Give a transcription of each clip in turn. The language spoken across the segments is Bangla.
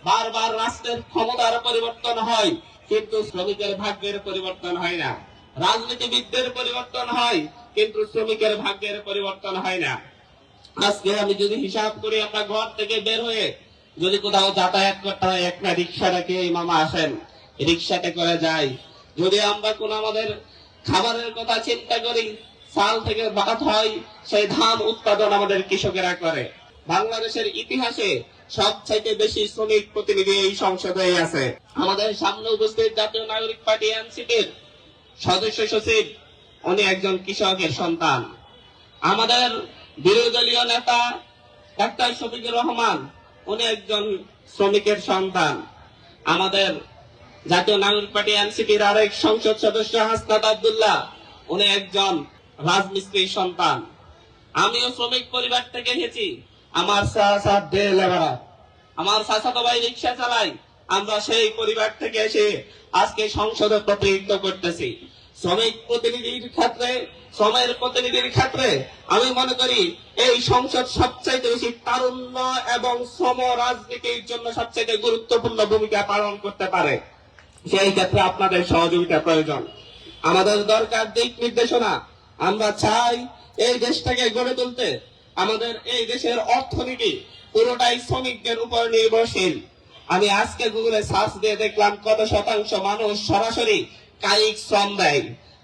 বারবার রাষ্ট্রের ক্ষমতার পরিবর্তন হয়, কিন্তু শ্রমিকের ভাগ্যের পরিবর্তন হয় না। রাজনীতিবিদদের পরিবর্তন হয়, কিন্তু শ্রমিকের ভাগ্যের পরিবর্তন হয় না। আজকে আমি যদি হিসাব করি, আমরা ঘর থেকে বের হয়ে যদি কোথাও যাতায়াত করতে হয়, একটা রিক্সা ডেকে এই মামা আসেন, রিক্সাতে করে যাই। যদি আমরা কোন আমাদের খাবারের কথা চিন্তা করি, চাল থেকে ভাত হয়, সেই ধান উৎপাদন আমাদের কৃষকেরা করে। বাংলাদেশের ইতিহাসে সবচাইতে বেশি শ্রমিক প্রতিনিধি এই সংসদে আছে। আমাদের সামনে উপস্থিত জাতীয় নাগরিক পার্টি এনসিপির সদস্য সচিব, উনি একজন কৃষকের সন্তান। আমাদের বিরোধী দলীয় নেতা ডাক্তার শফিকুর রহমান, উনি একজন শ্রমিকের সন্তান। আমাদের জাতীয় নাগরিক পার্টি এনসিপির আরেক সংসদ সদস্য হাসনাত আব্দুল্লাহ, উনি একজন রাজমিস্ত্রির সন্তান। আমিও শ্রমিক পরিবার থেকে এসেছি। আমার আমার চাচাতো ভাই রিক্সা চালাই, আমরা সেই পরিবার থেকে এসে আজকে সংসদে প্রতিনিধিত্ব করতেছি। শ্রমিক প্রতিনিধির ক্ষেত্রে, শ্রমের প্রতিনিধির ক্ষেত্রে আমি মনে করি এই সংসদ সবচাইতে বেশি তারুণ্য এবং শ্রম রাজনীতির জন্য সবচাইতে গুরুত্বপূর্ণ ভূমিকা পালন করতে পারে। সেই ক্ষেত্রে আপনাদের সহযোগিতা প্রয়োজন। আমাদের দরকার দিক নির্দেশনা। আমরা চাই এই দেশটাকে গড়ে তুলতে আমাদের এই দেশের অর্থনীতি পুরোটাই শ্রমিকদের উপর নির্ভরশীল। আমি আজকে গুগলে সার্চ দিয়ে দেখলাম কত শতাংশ মানুষ সরাসরি কায়িক শ্রম দেয়।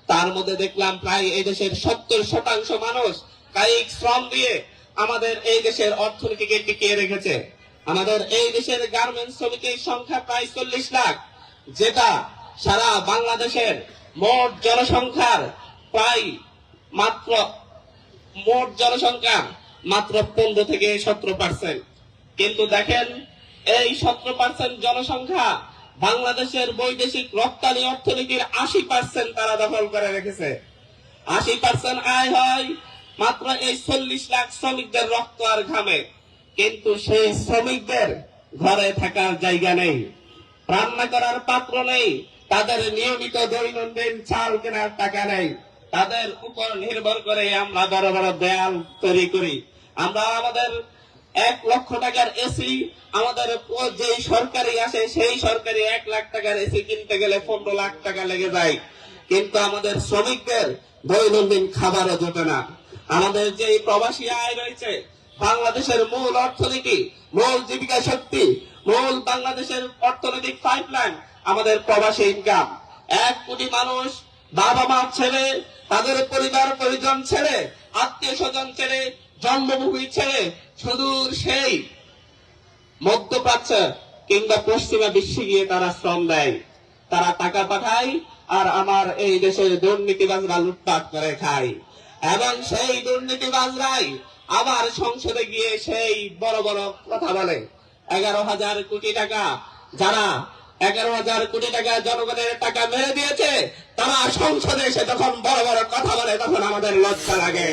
তার মধ্যে দেখলাম প্রায় এই দেশের 70% মানুষ কায়িক শ্রম দিয়ে আমাদের এই দেশের অর্থনীতিকে টিকিয়ে রেখেছে। আমাদের এই দেশের গার্মেন্টস শ্রমিকের সংখ্যা প্রায় 40 লাখ, যেটা সারা বাংলাদেশের মোট জনসংখ্যার প্রায় মাত্র 15 থেকে 17%। কিন্তু দেখেন, এই 17% জনসংখ্যা বাংলাদেশের বৈদেশিক রপ্তানি অর্থনীতির 80% তারা দখল করে রেখেছে। 80% আয় হয় মাত্র এই 40 লাখ শ্রমিকদের রক্ত আর ঘামে। কিন্তু সেই শ্রমিকদের ঘরে থাকার জায়গা নেই, রান্না করার পাত্র নেই, তাদের নিয়মিত দৈনন্দিন চাল কেনার টাকা নেই। তাদের উপর নির্ভর করে আমরা বড় বড় দেয়াল তৈরি করি। আমরা আমাদের 1 লক্ষ টাকার এসি, আমাদের যে সরকারি আসে সেই সরকারি 1 লাখ টাকার এসি কিনতে গেলে 15 লাখ টাকা লেগে যায়। কিন্তু আমাদের শ্রমিকদের দৈনন্দিন খাবারও জোটে না। আমাদের যে প্রবাসী আয় রয়েছে, বাংলাদেশের মূল অর্থনীতি, মূল জীবিকা শক্তি, মূল বাংলাদেশের অর্থনৈতিক পাইপলাইন আমাদের প্রবাসী ইনকাম। 1 কোটি মানুষ বাবা মা ছেড়ে, তাদের পরিবার পরিজন ছেড়ে, আত্মীয় স্বজন ছেড়ে, জন্মভূমি ছেড়ে সুদূর সেই মধ্যপ্রাচ্য কিংবা পশ্চিমা বিশ্বে গিয়ে তারা শ্রম দেয়। তারা টাকা পাঠায় আর আমার এই দেশের দুর্নীতিবাজরা লুটপাট করে খায়। এবং সেই দুর্নীতিবাজরাই আবার সংসদে গিয়ে সেই বড় বড় কথা বলে। 11,000 কোটি টাকা, যারা 11,000 কোটি টাকা জনগণের টাকা মেরে দিয়েছে, তারা সংসদে এসে যখন বড় বড় কথা বলে, তখন আমাদের লজ্জা লাগে।